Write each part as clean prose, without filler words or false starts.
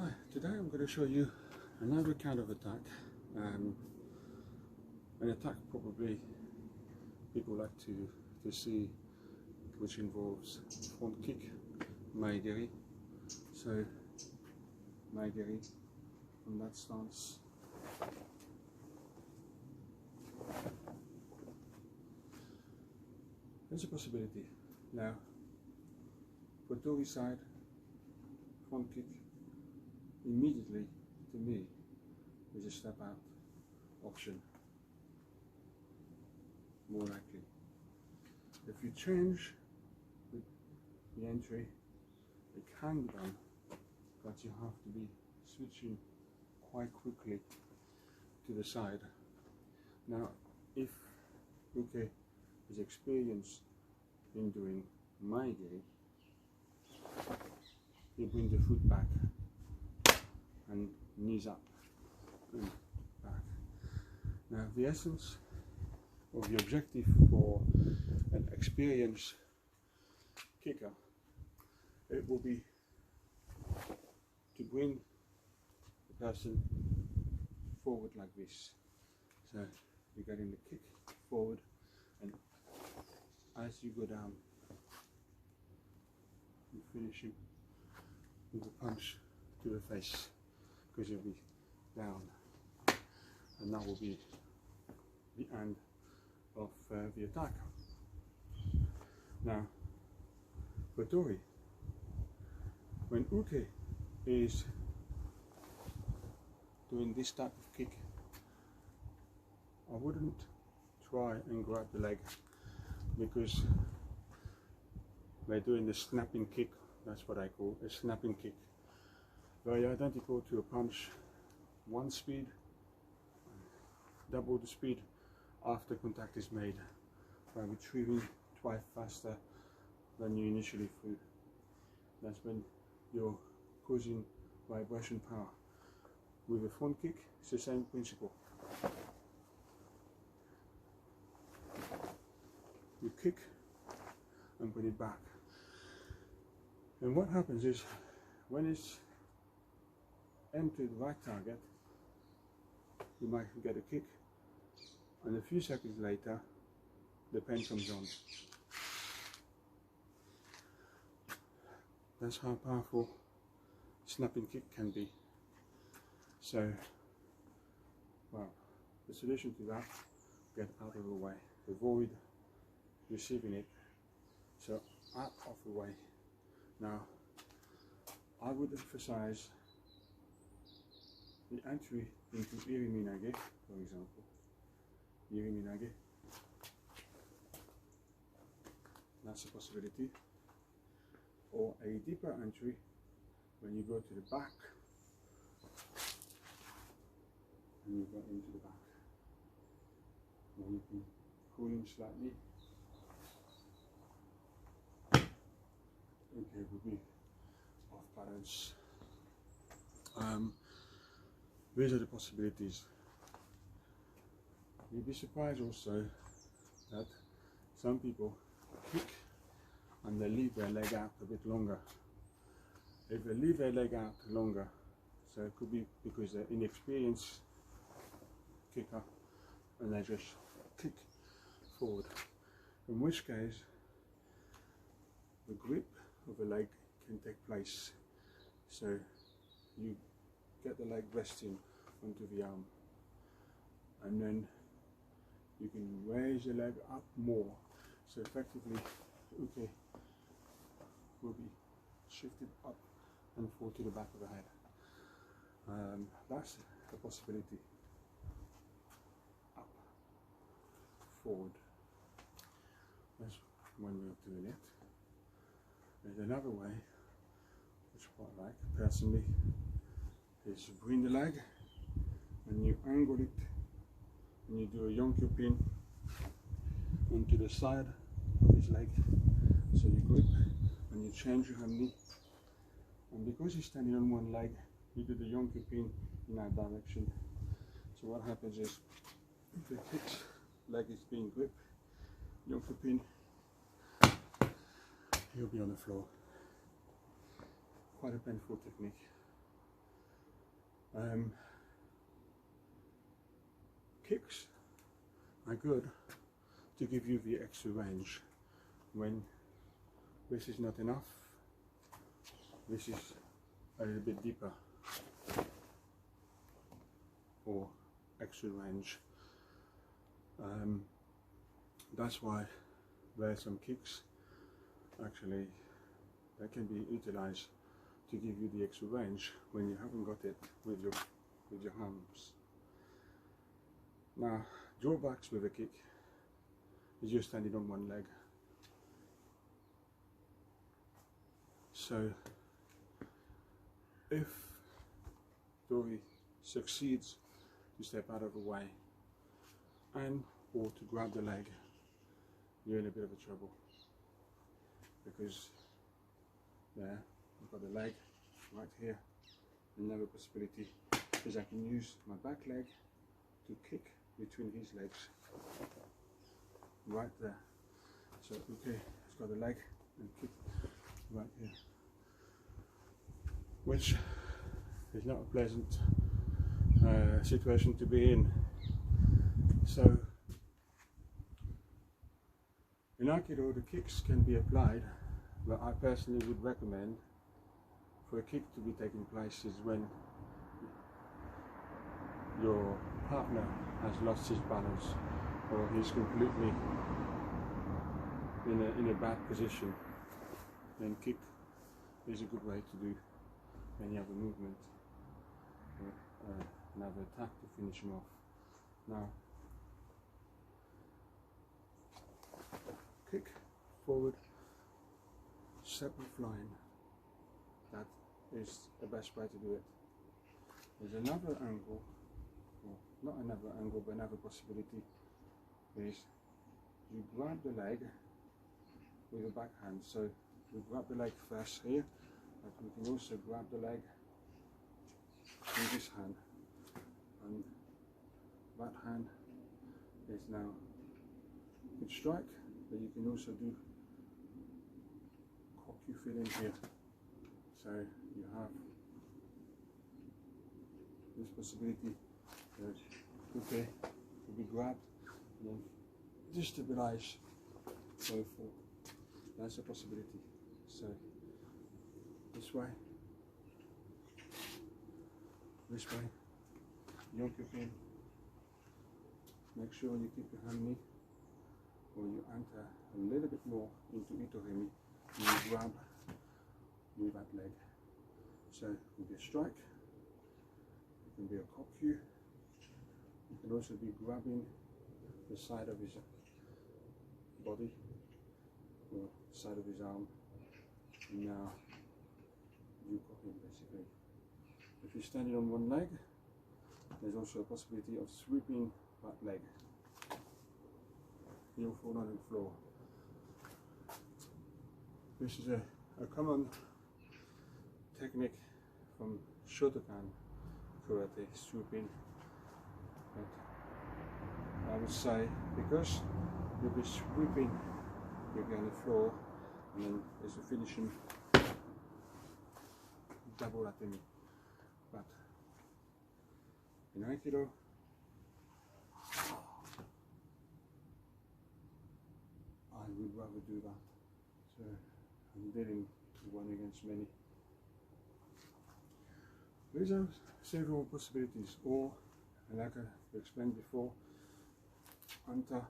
Hi, today I'm going to show you another kind of attack. An attack probably people like to see, which involves front kick, Mae Geri. So, Mae Geri from that stance. There's a possibility. Now, for Tori side, front kick, immediately to me is a step out option, more likely. If you change the entry, it can be done, but you have to be switching quite quickly to the side. Now, if Uke is experienced in doing Mae Geri, you bring the foot back and knees up and back. Now, the essence or the objective for an experienced kicker, it will be to bring the person forward like this. So you get in the kick forward, and as you go down, you finish him with a punch to the face, because you'll be down, and that will be the end of the attack. Now, for Tori, when Uke is doing this type of kick, I wouldn't try and grab the leg, because they're doing the snapping kick. That's what I call a snapping kick. Very identical to a punch, one speed, double the speed after contact is made, by retrieving twice faster than you initially threw. That's when you're causing vibration power. With a front kick, it's the same principle. You kick and put it back. And what happens is, when it's entered the right target, you might get a kick, and a few seconds later the pen comes on. That's how powerful snapping kick can be. So, well, the solution to that, get out of the way, avoid receiving it, so out of the way. Now, I would emphasize the entry into Ai-hanmi, for example. Ai-hanmi, that's a possibility. Or a deeper entry when you go to the back and you go into the back. Then you can pull him slightly. Okay, we'll be off balance. These are the possibilities. You'd be surprised also that some people kick and they leave their leg out a bit longer. If they leave their leg out longer, so it could be because they're inexperienced kicker and they just kick forward, in which case the grip of the leg can take place. So you get the leg resting onto the arm, and then you can raise the leg up more, so effectively Uke will be shifted up and fall to the back of the head. That's a possibility. Up, forward. That's one way of doing it. There's another way, which I quite like personally, is you bring the leg and you angle it, and you do a yonku pin onto the side of his leg. So you grip and you change your knee, and because he's standing on one leg, you do the yonku pin in that direction. So what happens is, if the kick's leg is being gripped, yonku pin, he'll be on the floor. Quite a painful technique. Kicks are good to give you the extra range when this is not enough. This is a little bit deeper or extra range. That's why there are some kicks actually that can be utilized to give you the extra range when you haven't got it with your arms. Now, drawbacks with a kick is you're standing on one leg. So if Dory succeeds to step out of the way and or to grab the leg, you're in a bit of a trouble, because there, I've got the leg right here. Another possibility is I can use my back leg to kick between his legs, right there. So okay, it's got the leg and kick right here, which is not a pleasant situation to be in. So in Aikido, the kicks can be applied, but I personally would recommend for a kick to be taking place is when your partner has lost his balance or he's completely in a bad position. Then kick is a good way to do any other movement or another attack to finish him off. Now, kick forward, separate flying. That is the best way to do it. There's another angle, well, not another angle, but another possibility is you grab the leg with the backhand. So we grab the leg first here, but we can also grab the leg with this hand, and that hand is now a good strike, but you can also do Kokyu feeling here. So you have this possibility that okay to be grabbed and then destabilize, so forth. That's a possibility. So this way, yoke your pin. Make sure you keep your hand knee, or you enter a little bit more into Itohemi and you grab with that leg. So it can be a strike, it can be a Kokyu, it can also be grabbing the side of his body or side of his arm, and now you got him basically. If you're standing on one leg, there's also a possibility of sweeping that leg. He'll fall on the floor. This is a common technique from Shotokan karate, swooping. But I would say, because you'll be sweeping, you'll be on the floor, and then there's a finishing double Ai-hanmi. But in Aikido, I would rather do that. So I'm dealing one against many. These are several possibilities, or like I explained before, anta,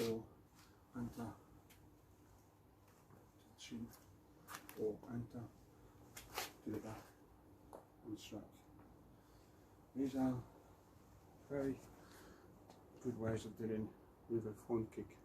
or anta, chin, or anta to the back and strike. These are very good ways of dealing with a front kick.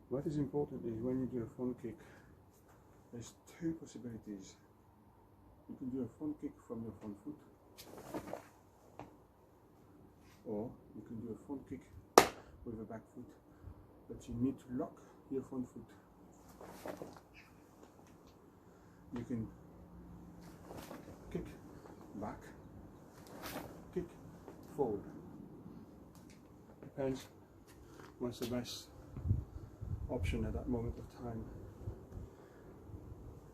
What is important is when you do a front kick, there's two possibilities. You can do a front kick from your front foot, or you can do a front kick with a back foot, but you need to lock your front foot. You can kick back, kick forward. Depends what's the best option at that moment of time.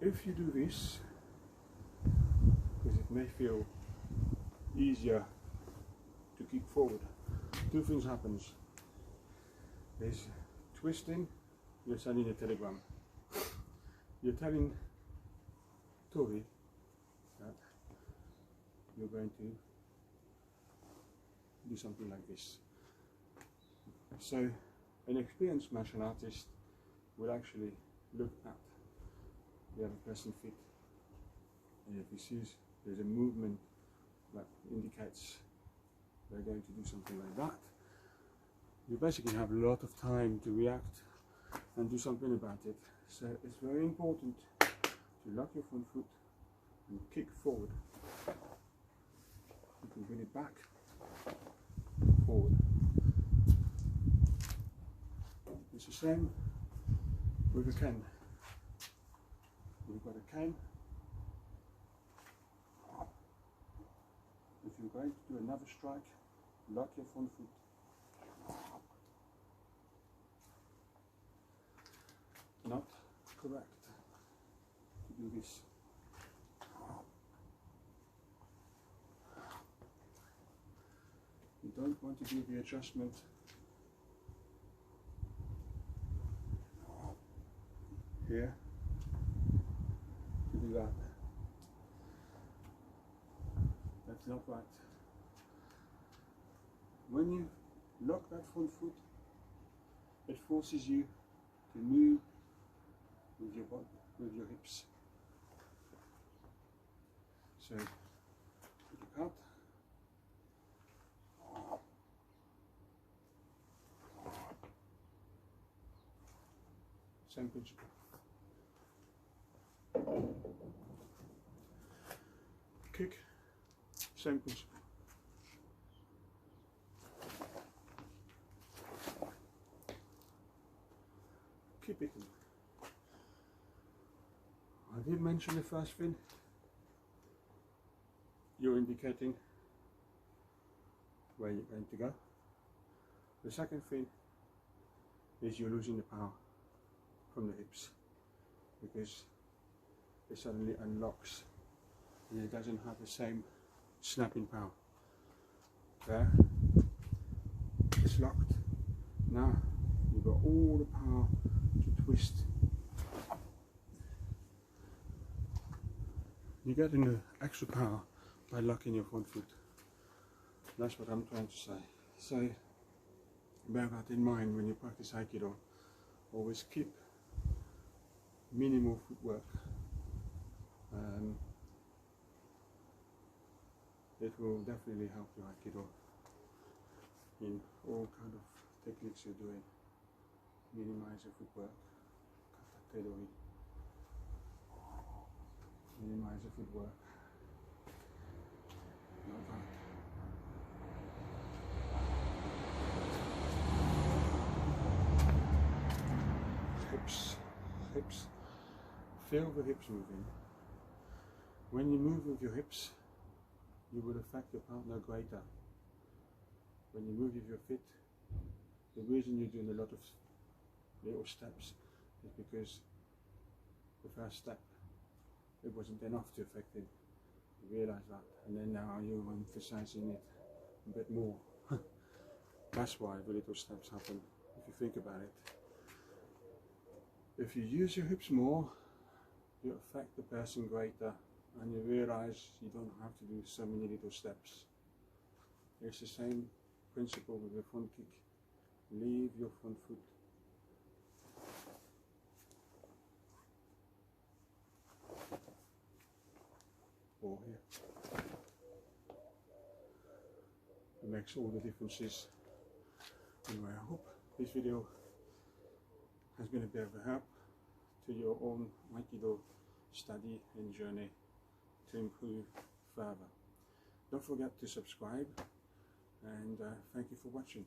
If you do this, because it may feel easier to kick forward, two things happens. There's twisting, you're sending a telegram. You're telling Tori that you're going to do something like this. So an experienced martial artist will actually look at the other person's feet, and if he sees there's a movement that indicates they're going to do something like that, you basically have a lot of time to react and do something about it. So it's very important to lock your front foot and kick forward. You can bring it back, forward. It's the same with a can. You've got a can. If you're going to do another strike, lock your front foot. Not correct to do this. You don't want to do the adjustment here to do that. That's not right. When you lock that front foot, it forces you to move with your body, with your hips. So put a cut. Same principle. Kick, same principle. Keep it. I did mention the first thing. You're indicating where you're going to go. The second thing is you're losing the power from the hips, because it suddenly unlocks and it doesn't have the same snapping power. There, it's locked. Now you've got all the power to twist. You're getting the extra power by locking your front foot. That's what I'm trying to say. So bear that in mind when you practice Aikido. Always keep minimal footwork. It will definitely help your Aikido in all kind of techniques you're doing. Minimize your footwork. Minimize your footwork. Like that. Hips. Feel the hips moving. When you move with your hips, you will affect your partner greater. When you move with your feet, the reason you're doing a lot of little steps is because the first step, it wasn't enough to affect him. You realize that, and then now you're emphasizing it a bit more. That's why the little steps happen, if you think about it. If you use your hips more, you affect the person greater, and you realize you don't have to do so many little steps. It's the same principle with your front kick. Leave your front foot. Or here. It makes all the differences. Anyway, I hope this video has been a bit of a help to your own Aikido study and journey to improve further. Don't forget to subscribe, and thank you for watching.